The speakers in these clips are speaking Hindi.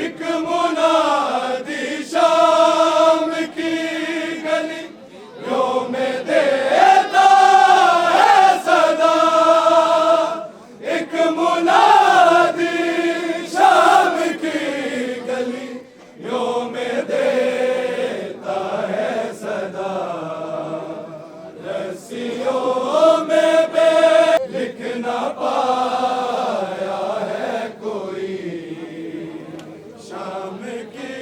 एक मुनादी शाम की गलियों में देता है सदा। एक मुनादी शाम की गलियों में देता है सदा। रस्सियों में बे लिख ना पाया है कोई, शाम की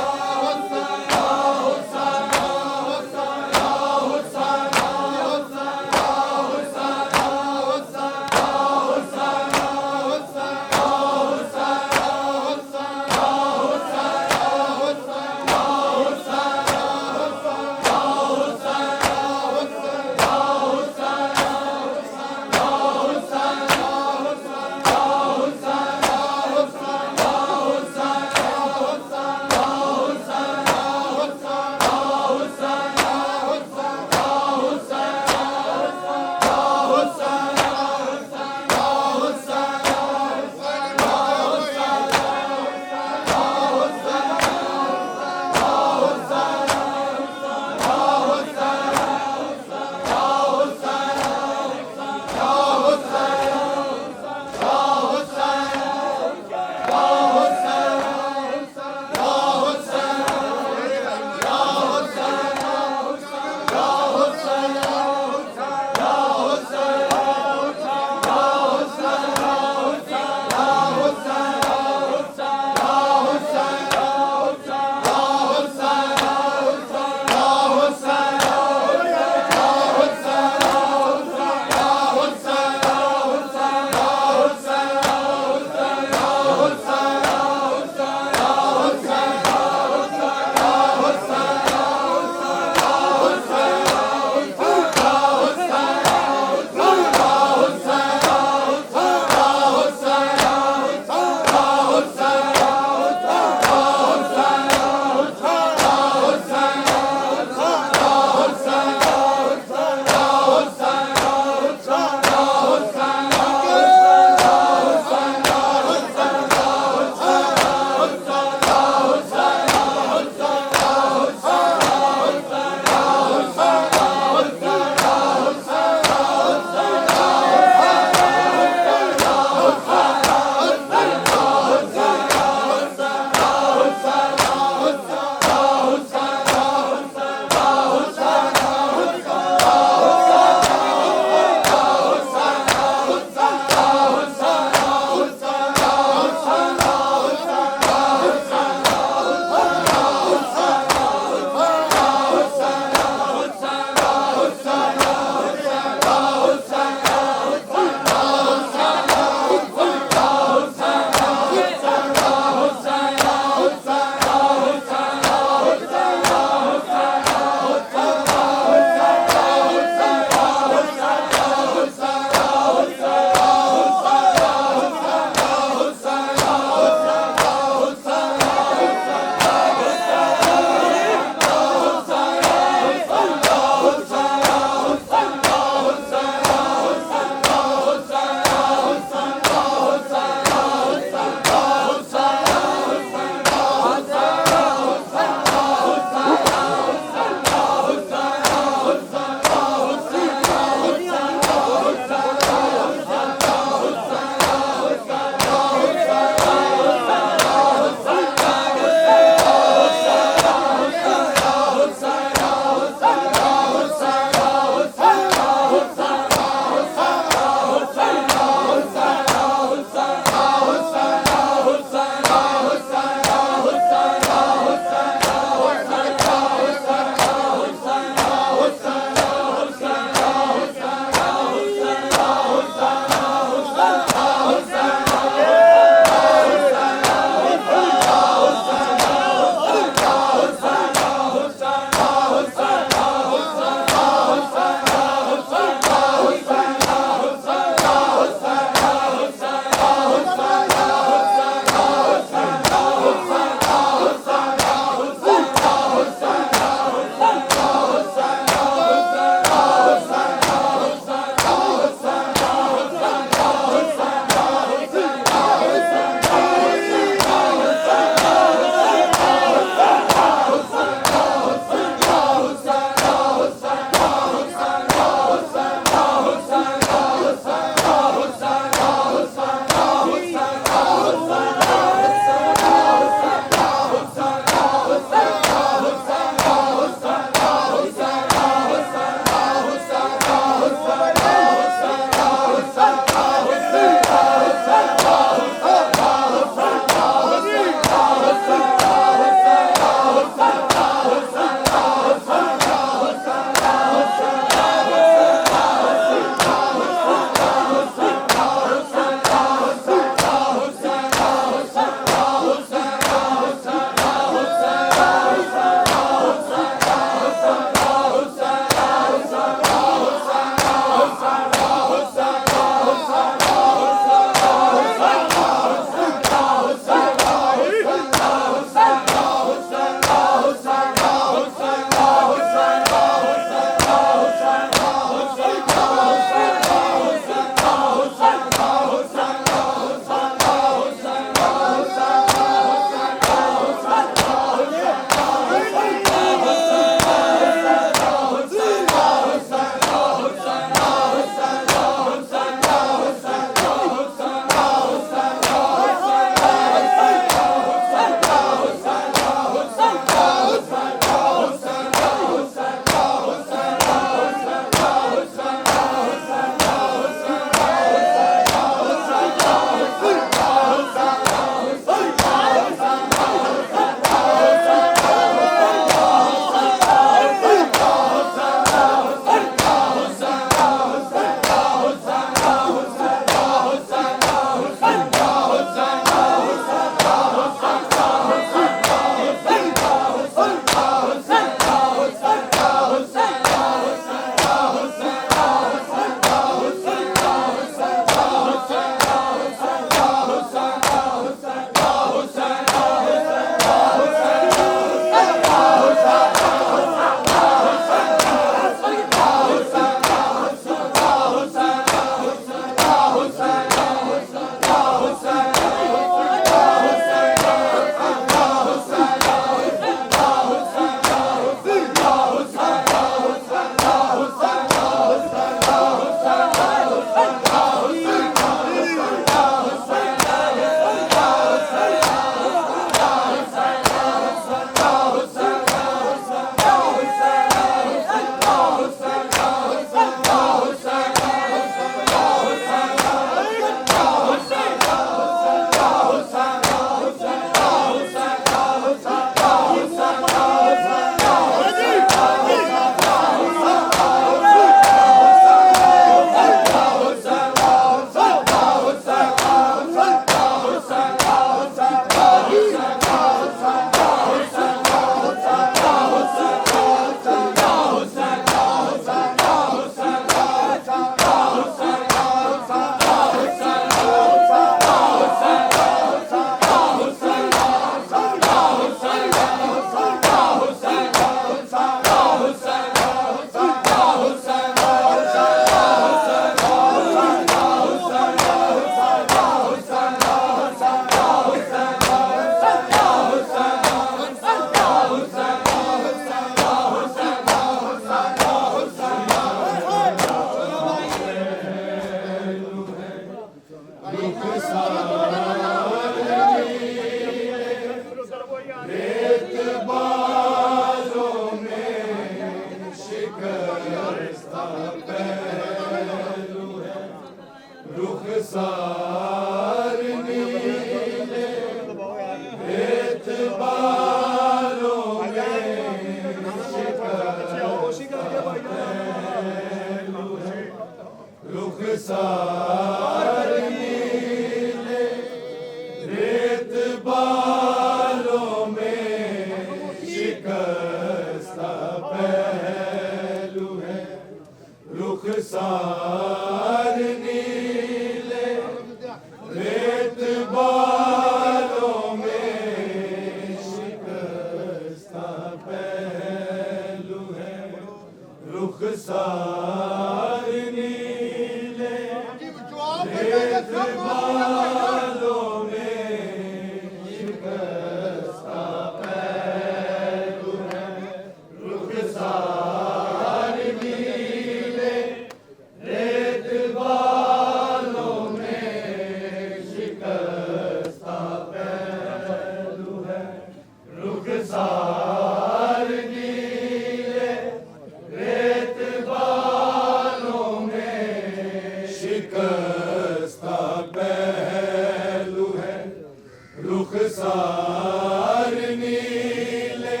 रुखसार नीले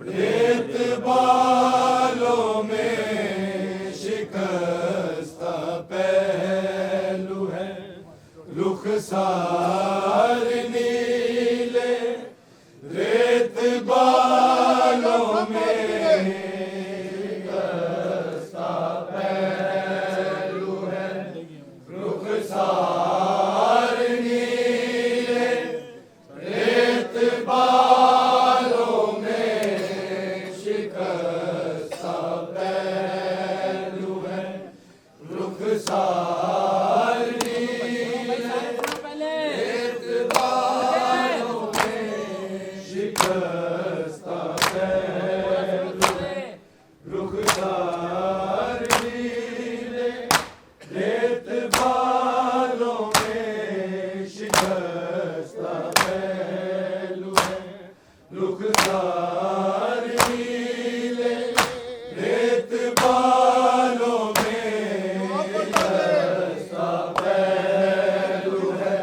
रेत बालों में शिकस्ता पहलू है। रुखसार नीले रेत बालों में शिकस्ता पहलू है। रुखसार नीले रेत बालों में शिकस्ता पहलू है। रुखसार नीले रेत बालों में शिकस्ता पहलू है। रुखसार नीले रेत बालों में शिकस्ता पहलू है। रुखसार नीले रेत बालों में शिकस्ता पहलू है।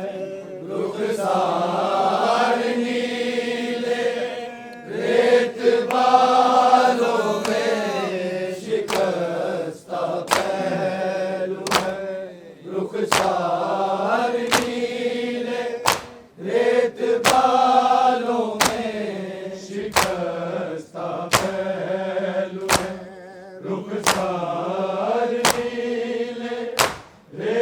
रुखसार नीले रेत बालों में शिकस्ता पहलू है। रुखसार नीले रेत बालों में शिकस्ता पहलू है। रुखसार नीले रेत बालों में शिकस्ता पहलू है। रुखसार नीले रेत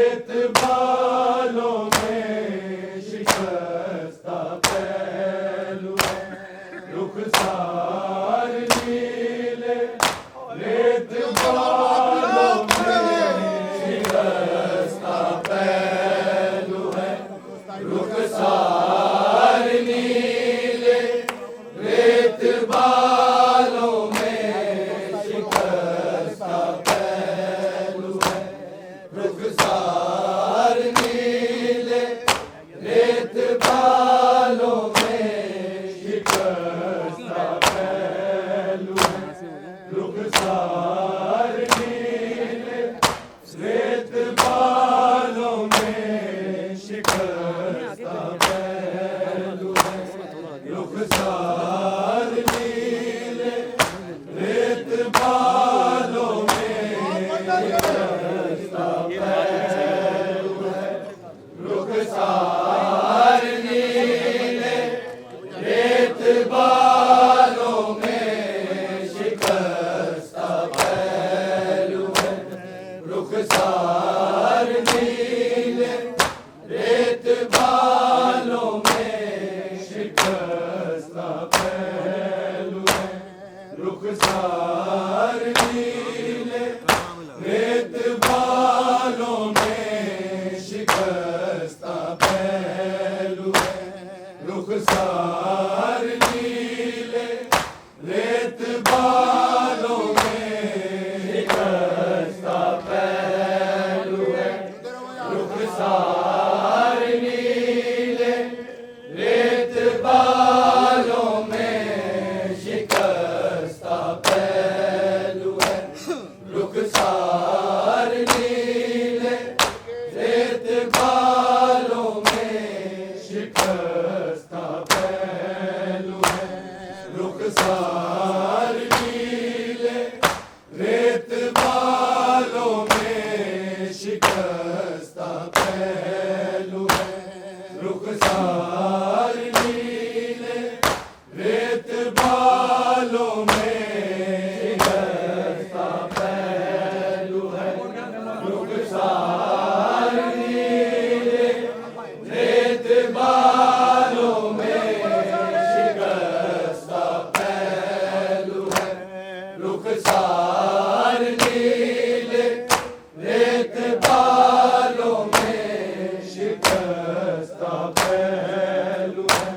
बालों में शिकस्ता पहलू है। रुखसार नीले रेत बालों में शिकस्ता पहलू है। रुखसार नीले रेत बालों में शिकस्ता पहलू है। रुखसार नीले रेत बालों में शिकस्ता पहलू है। रुखसार नीले रेत बालों में शिकस्ता पहलू है। रुखसार नीले रेत बालों में शिकस्ता पहलू है। रुखसार नीले रेत बालों में शिकस्ता पहलू है। रुखसार नीले रेत बालों में शिकस्ता पहलू है। रुखसार नीले रेत बालों में शिकस्ता पहलू है। रुखसार नीले रेत बालों में शिकस्ता पहलू है। रुखसार नीले रेत बालों में शिकस्ता पहलू है। रुखसार नीले रेत बालों में शिकस्ता पहलू है। रुखसार नीले रेत बालों में शिकस्ता पहलू है। रुखसार नीले रेत बालों में शिकस्ता पहलू है। रुखसार नीले रेत बालों में शिकस्ता पहलू है।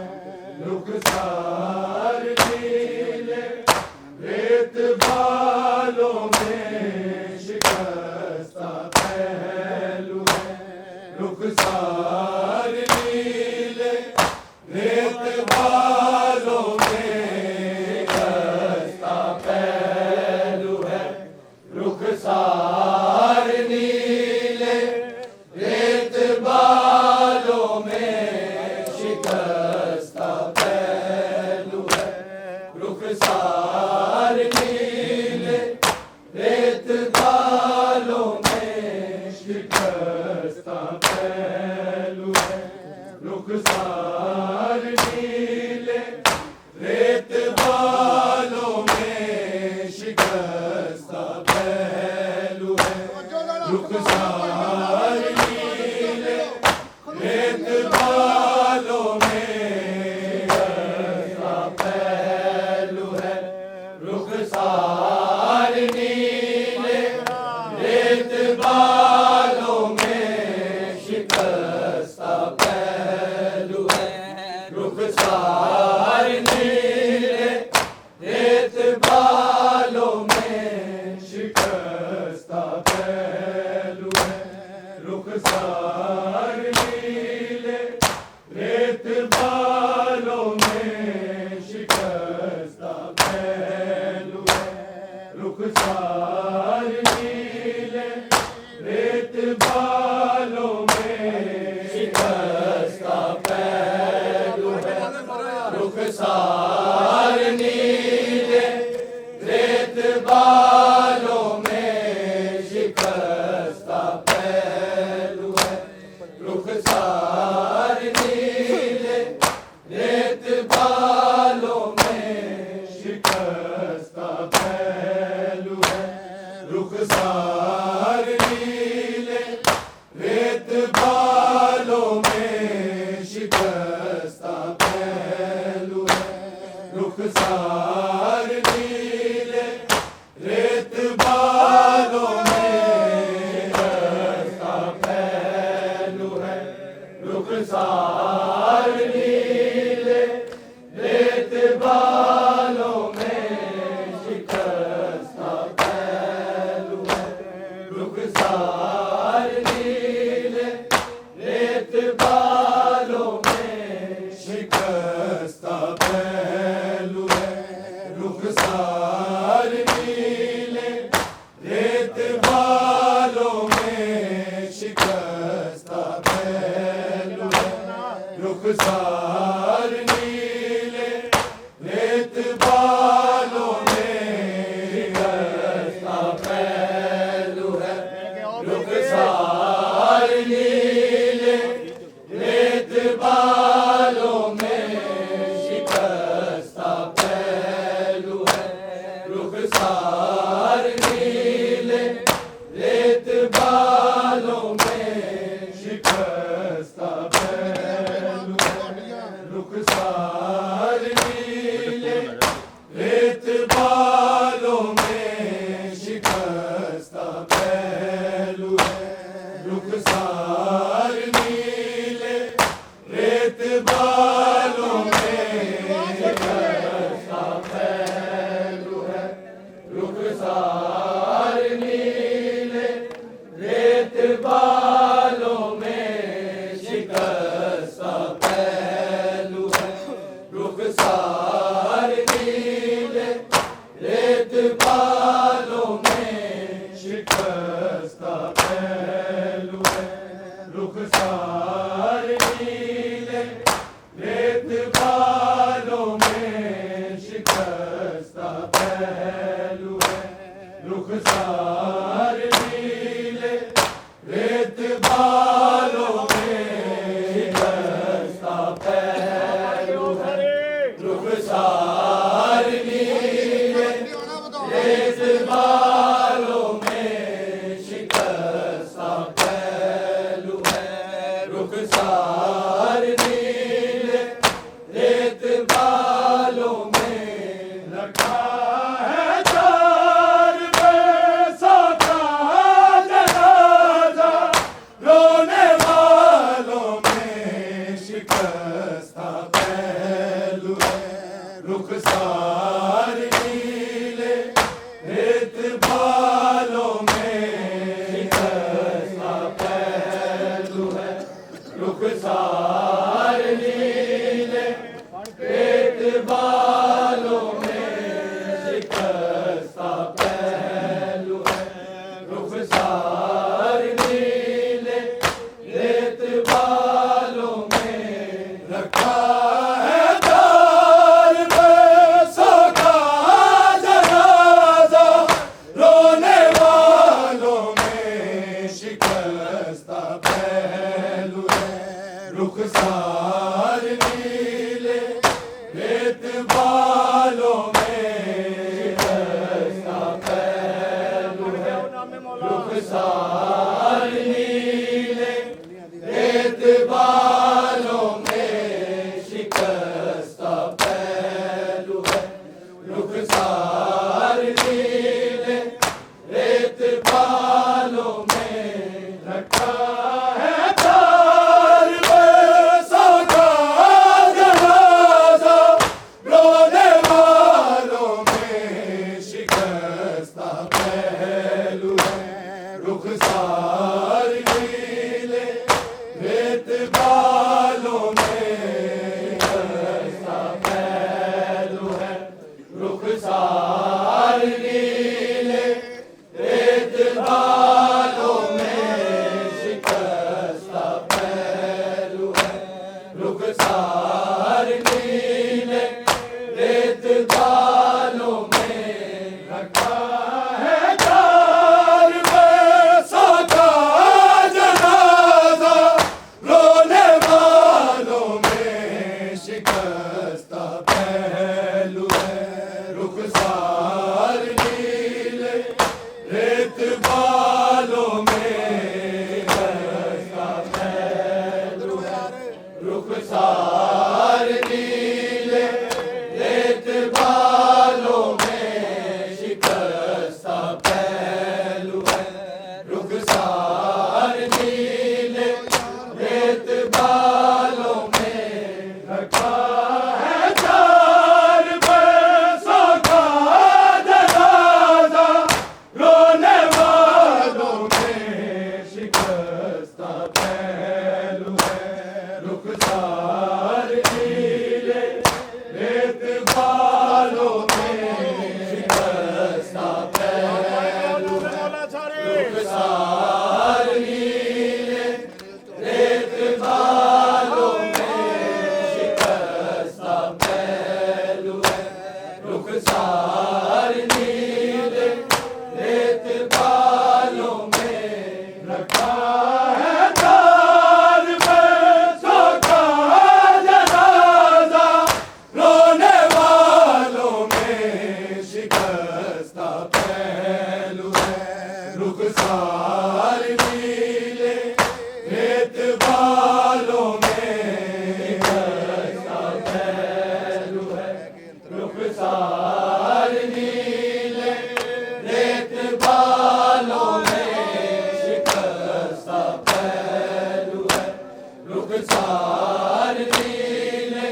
रुखसार नीले रेत बालों में शिकस्ता पहलू है। रुखसार नीले रेत बालों में शिकस्ता पहलू है। रुखसार नीले रेत बालों में शिकस्ता पहलू है। रुखसार नीले रेत बालों में शिकस्ता पहलू है। रुखसार नीले रेत बालों में शिकस्ता पहलू है। रुखसार नीले रेत बालों में शिकस्ता पहलू है। रुखसार नीले रेत बालों में शिकस्ता पहलू है। रुखसार नीले रेत बालों में शिकस्ता पहलू है। रुखसार नीले रेत बालों में शिकस्ता पहलू है। रुखसार नीले रेत बालों में शिकस्ता पहलू है। रुखसार नीले रेत बालों में शिकस्ता पहलू है। रुखसार नीले रेत बालों में शिकस्ता पहलू है। रुखसार नीले रेत बालों में शिकस्ता पहलू है। रुखसार नीले रेत बालों में शिकस्ता पहलू है। रुखसार नीले रेत बालों में शिकस्ता पहलू है। रुखसार नीले रेत बालों में शिकस्ता पहलू है। रुखसार नीले रेत बालों में शिकस्ता पहलू है। रुखसार नीले रेत बालों में शिकस्ता पहलू है। रुखसार नीले रेत बालों में शिकस्ता पहलू है। रुखसार नीले रेत बालों में शिकस्ता पहलू है। रुखसार नीले रेत बालों में शिकस्ता पहलू है। रुखसार नीले रेत बालों में शिकस्ता पहलू है। रुखसार नीले रेत बालों में शिकस्ता पहलू है। रुखसार नीले रेत बालों में रखा है चार पैसों का जनाजा। रोने वालों में शिकस्ता पहलू है। रुखसार नीले रेत बालों में शिकस्ता पहलू है। रुखसार नीले रेत बालों में शिकस्ता पहलू है। रुखसार नीले रेत बालों में रखा है चार पैसों का जनाजा। रोने वालों में शिकस्ता पहलू है। रुखसार रुखसार नीले रेत बालों में रखा है चार पैसों का जनाजा, रोने वालों में शिकस्ता पहलू है। रुखसार नीले रेत बालों में शिकस्ता पहलू है। रुखसार नीले रेत बालों में शिकस्ता पहलू है। रुखसार नीले रेत बालों में रखा है चार पैसों का जनाजा, रोने वालों में शिकस्ता पहलू है। रुखसार नीले रेत बालों में शिकस्ता पहलू है। रुखसार नीले रेत बालों में शिकस्ता पहलू है। रुखसार नीले रेत बालों में रखा है चार पैसों का जनाजा, रोने वालों में शिकस्ता पहलू है। रुखसार नीले रेत बालों में शिकस्ता पहलू है। रुखसार नीले रेत बालों में शिकस्ता पहलू है। रुखसार नीले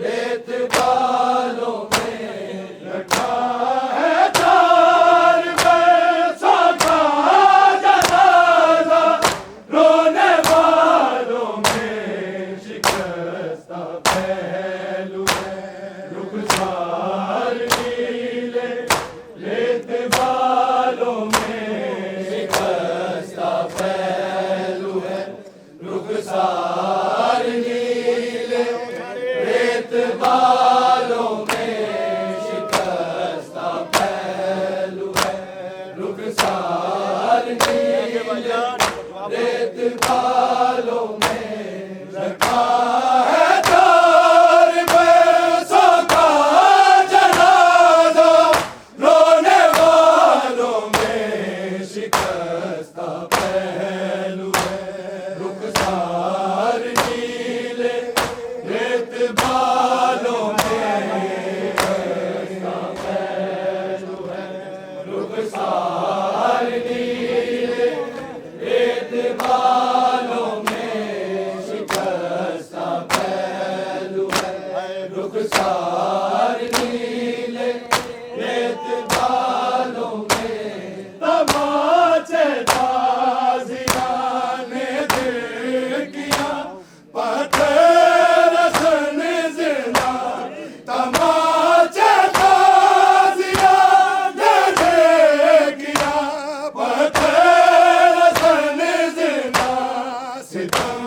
रेत बालों में रखा है चार पैसों का जनाजा, रोने वालों में शिकस्ता पहलू है। रुखसार नीले रेत बालों में शिकस्ता पहलू है। रुखसार नीले रेत बालों में शिकस्ता पहलू है। रुखसार नीले रेत बालों में रखा है चार पैसों का जनाजा, रोने वालों में शिकस्ता पहलू है। रुखसार नीले रेत बालों में शिकस्ता पहलू है। रुखसार नीले रेत बालों में शिकस्ता पहलू है। रुखसार नीले रेत बालों में तमाचे ताज़िया ने दिल किया, पत्थर सन जिंदा। तमाचे ताज़िया ने दिल किया, पत्थर सन जिंदा। सितम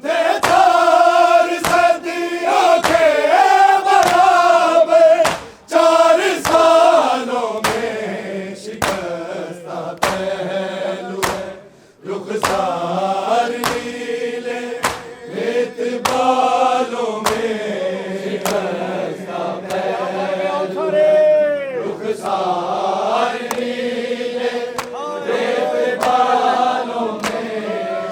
थे चार सदियों के बराबर, चार सालों में शिकस्ता पहलू है। रुखसार नीले रेत बालों में शिकस्ता पहलू है। रुखसार नीले रेत बालों में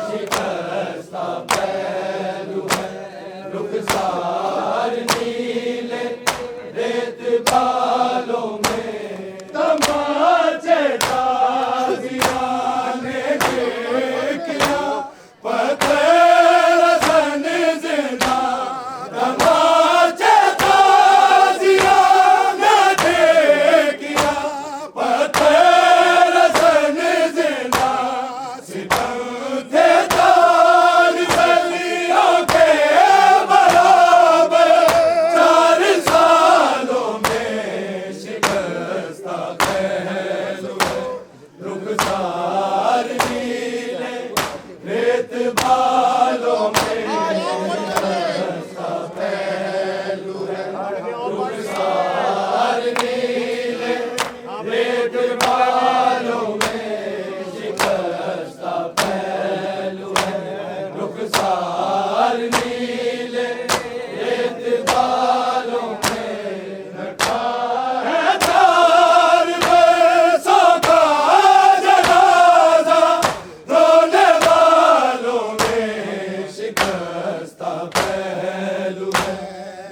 शिकस्ता पहलू है। रुखसार नीले रेत बालों में तमाचे ताज़िया ने दिल किया, पत्थर सन जिंदा। तमाचे ताज़िया ने दिल किया, पत्थर सन जिंदा। सितम थे चार सदियों के बराबर,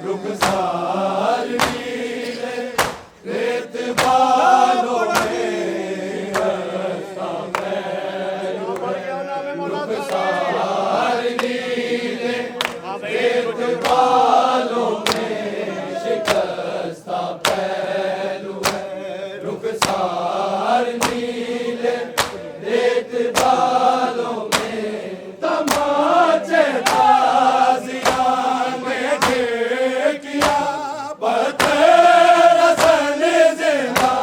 रुखसार नीले रेत बालों में रास्ता फैलू है। रुखसार नीले रेत बालों में शिकस्ता फैलू है। रुखसार नीले रेत बालों में तमाचे ताजियां ने किया पत्थर सन जिंदा।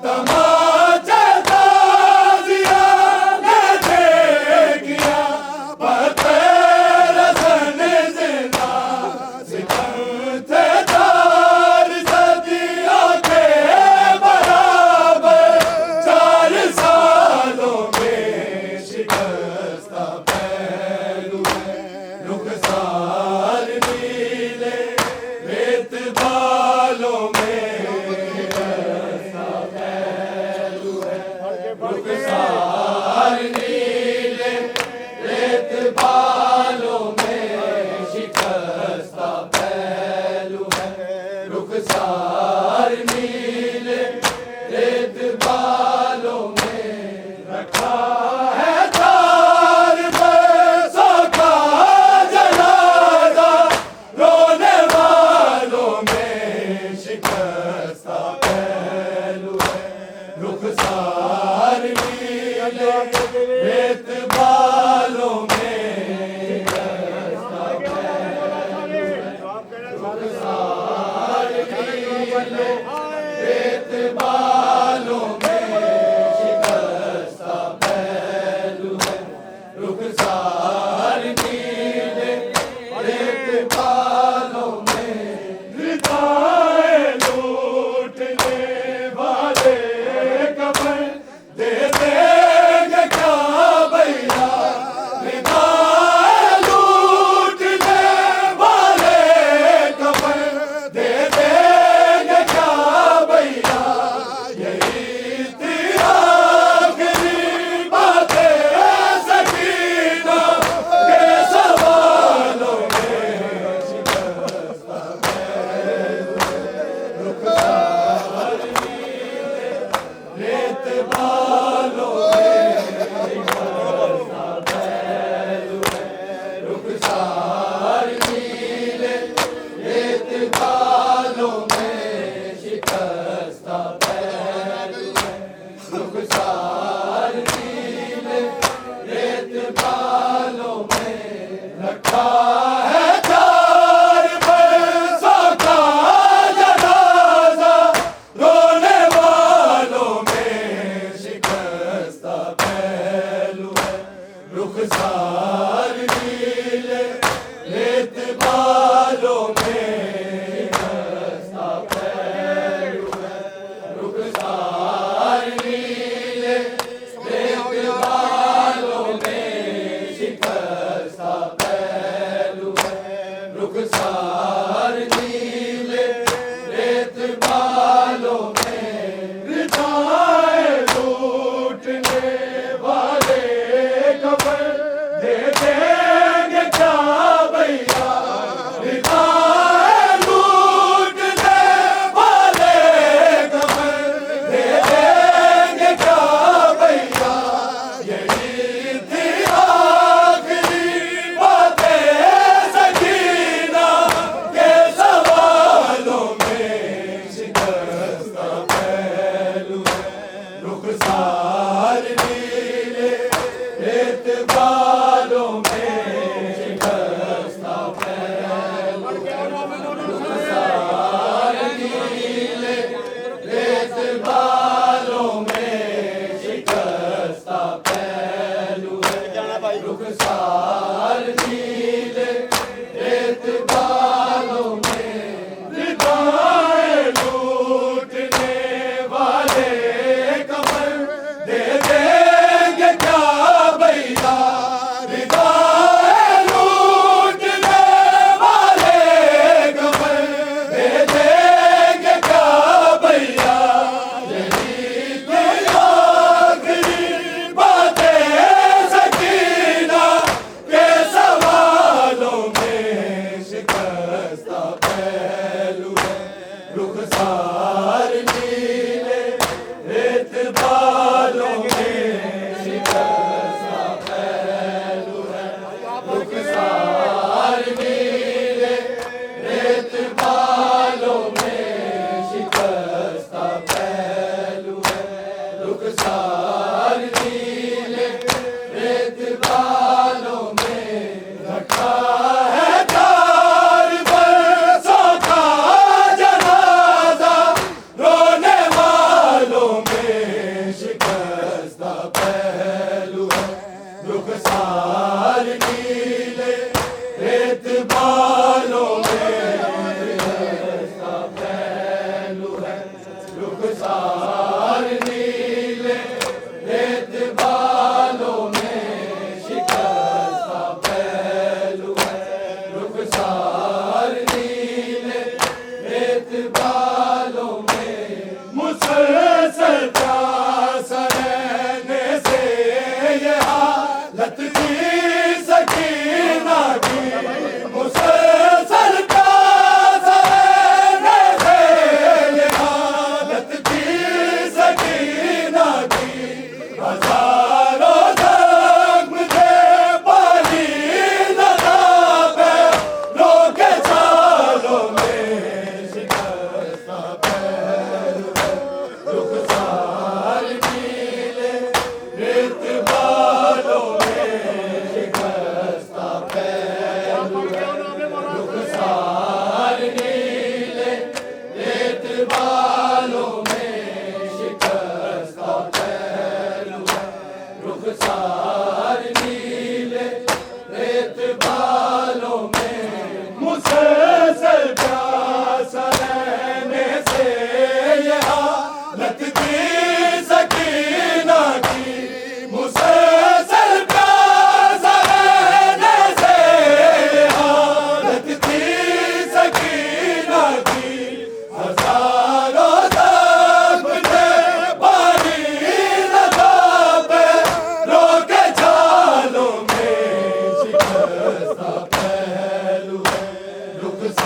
तमाचे ताजियां ने किया पत्थर सन जिंदा। सितम थे चार सदियों के बराबर 4 सालों में शिकस्ता फैलू है। रुखसार नीले रेत बालों में रास्ता फैलू है। रुखसार नीले रेत बालों में शिकस्ता फैलू है। रुखसार नीले रेत बालों में रखा है तार बरसों का जनाजा। रोने वालों में शिकस्ता फैलू है। रुखसार नीले रेत बालों में रास्ता फैलू है। रुखसार नीले रेत बालों में शिकस्ता फैलू है। रुखसार नीले रेत बालों में रिदाए लूटने वाले कफन दे देंगे क्या भैया। रिदाए लूटने वाले कफन दे देंगे क्या भैया। यही थी आखिरी बातें सकीना के सवालों में शिकस्ता फैलू है। रुखसार नीले रेत बालों में शिकस्ता फैलू है। रुखसार नीले रेत बालों में शिकस्ता फैलू है। रुखसार नीले रेत बालों में रखा है चार बरसों का जनाजा। रोने वालों में शिकस्ता फैलू है। रुखसार नीले रेत बालों में रास्ता फैलू है। रुखसार नीले रेत बालों में शिकस्ता फैलू है। रुखसार नीले रेत बालों में रिदाए लूटने वाले कफन दे देंगे क्या भैया। रिदाए लूटने वाले कफन दे देंगे क्या भैया। यही थी आखिरी बातें सकीना के सवालों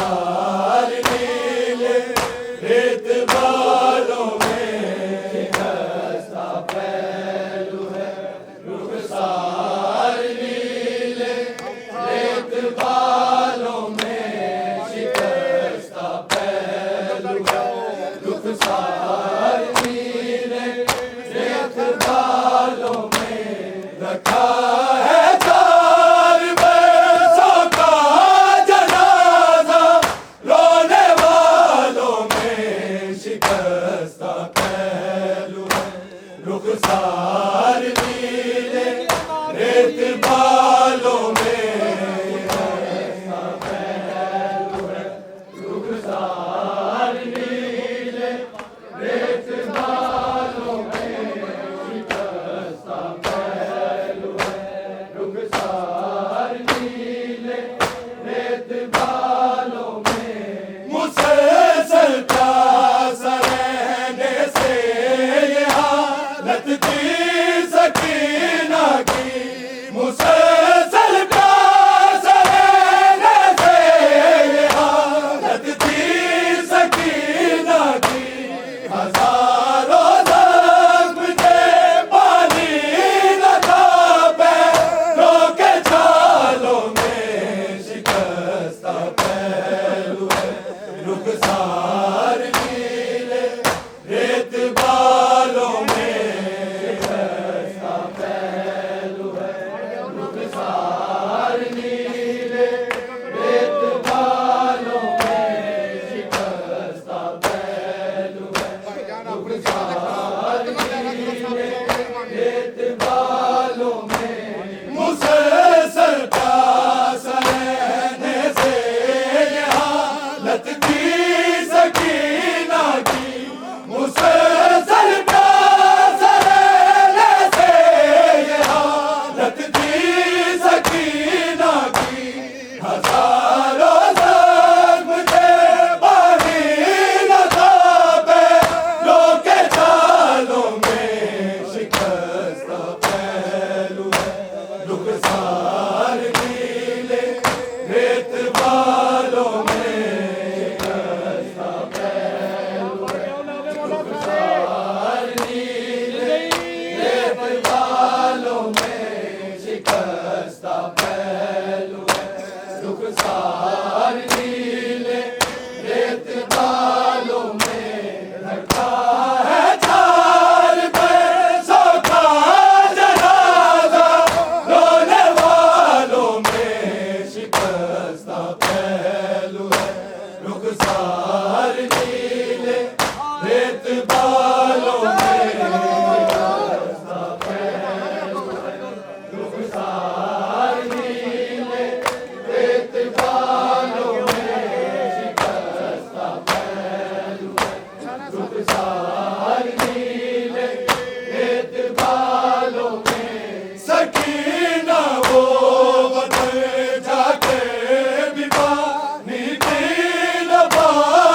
रुखसार नीले रेत बालों में शिकस्ता पहलू है रुखसार नीले रेत बालों में शिकस्ता पहलू है रुखसार नीले रेत बालों में रखा है चार बरसों का जनाजा रोने वालों में शिकस्ता पहलू है रुखसार नीले रेत बालों में शिकस्ता पहलू है रुखसार नीले रेत बालों में शिकस्ता पहलू है रुखसार नीले रेत बालों में मुसलसल प्यास रहने से ये हालत की सकीना की मुसलसल प्यास रहने से ये हालत की सकीना की हजारों जख्म थे पानी न था पैरों के छालों में शिकस्ता पहलू है रुखसार नीले रेत बालों में शिकस्ता पहलू है रुखसार नीले रेत बालों में शिकस्ता पहलू है रुखसार नीले रेत बालों में मुसलसल प्यास रहने से ये हालत की सकीना की मुसलसल प्यास रहने से ये हालत की सकीना की हजारों जख्म थे पानी न था पैरों के छालों में शिकस्ता पहलू है रुखसार नीले रेत बालों में शिकस्ता पहलू है रुखसार नीले रेत बालों में शिकस्ता पहलू है रुखसार नीले रेत बालों में रखा है चार बरसों का जनाजा रोने वालों में शिकस्ता पहलू है रुखसार नीले रेत बालों में शिकस्ता पहलू है रुखसार नीले रेत बालों में शिकस्ता पहलू है रुखसार नीले रेत बालों में सकीना वो वतन जाके भी पानी पी न पाई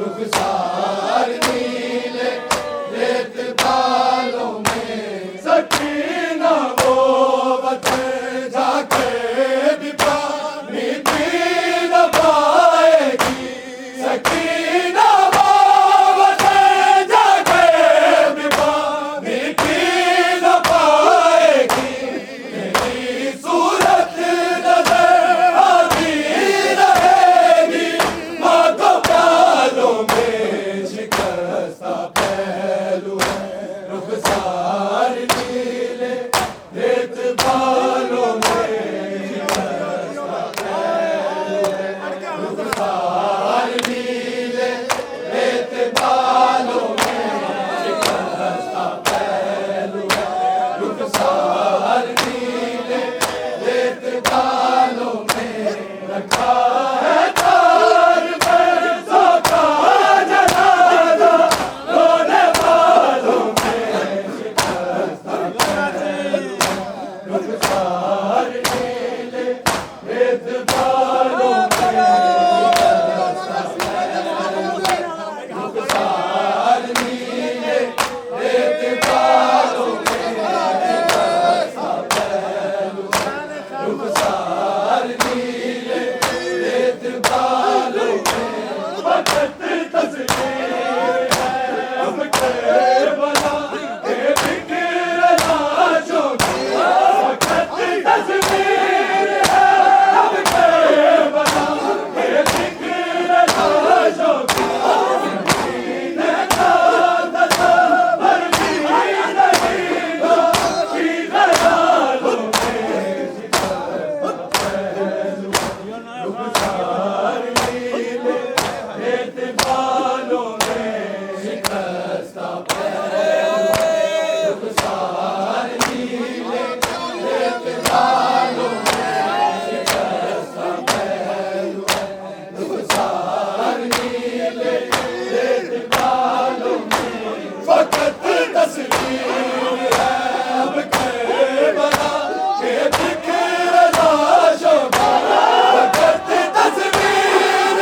रुखसार नीले रेत बालों में सकीना वो वतन जाके भी पानी पी न पाएगी सकीना वो वतन जाके भी पानी पी न पाएगी तेरी सूरत नजर आती रहेगी माँ को प्यालों में शिकस्ता पहलू है रुखसार नीले रेत बालों में शिकस्ता पहलू है रुखसार नीले रेत बालों में शिकस्ता पहलू है रुखसार नीले रेत बालों में रखा है तार पर सोता जनाजा रोने वालों में शिकस्ता पहलू है रुखसार नीले रेत बालों में रुखसार नीले रेत बालों में शिकस्ता पहलू है रुखसार नीले रेत बालों में वक्त तस्वीर है अब केवला के फिक्र लाशों की वक्त तस्वीर है अब केवला के फिक्र लाशों की जीने का तसव्वुर भी नहीं बाकी ख्यालों में शिकस्ता पहलू है रुखसार नीले रेत बालों में शिकस्ता पहलू है रुखसार नीले रेत बालों में शिकस्ता पहलू है रुखसार नीले रेत बालों में फकत तस्वीर है अब केवला के फिक्र लाशों का फकत तस्वीर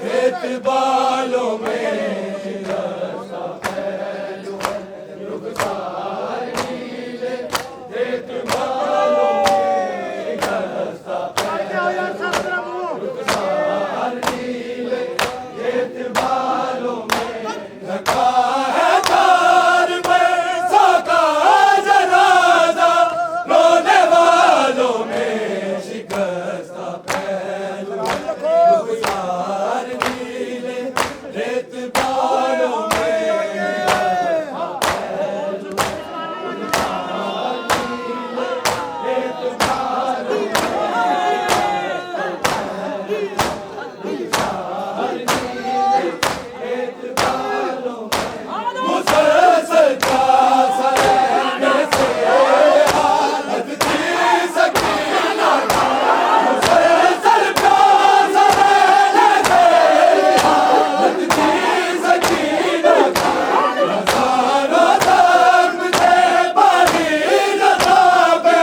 रेत बालों में शिकस्ता पहलू है, रुखसार नीले, रेत बालों में शिकस्ता पहलू, रुखसार नीले, रेत बालों में रखा है तार पर साका जनाजा, रोने वालों में शिकस्ता पहलू है, रुखसार नीले, रेत बालों में शिकस्ता पहलू है, रुखसार नीले, रेत बालों में रुखसार नीले, रेत बालों में मुसलसल प्यास रहने से हालत थी सकीना का, मुसलसल प्यास रहने से हालत थी सकीना का, हजारों दर्द थे पानी नसाबे,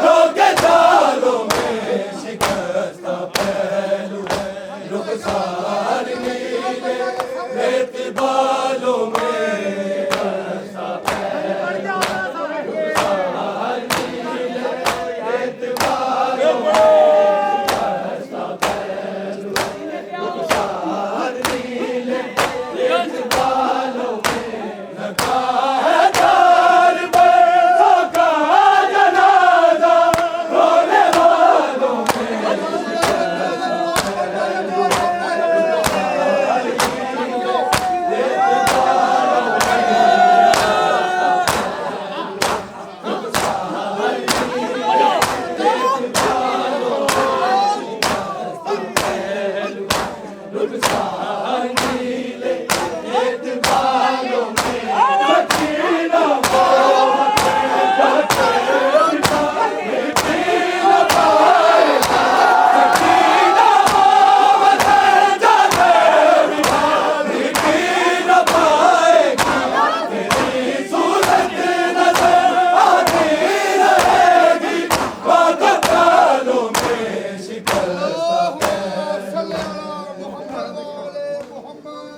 रोके जालों में शिकस्ता पहलू है, रुखसार नीले, रेत बालों में शिकस्ता पहलू है, रुखसार नीले, रेत बालों में शिकस्ता पहलू है, रुखसार नीले, रेत बालों में रखा है तार पर साका जनाजा, रोने वालों में रुखसार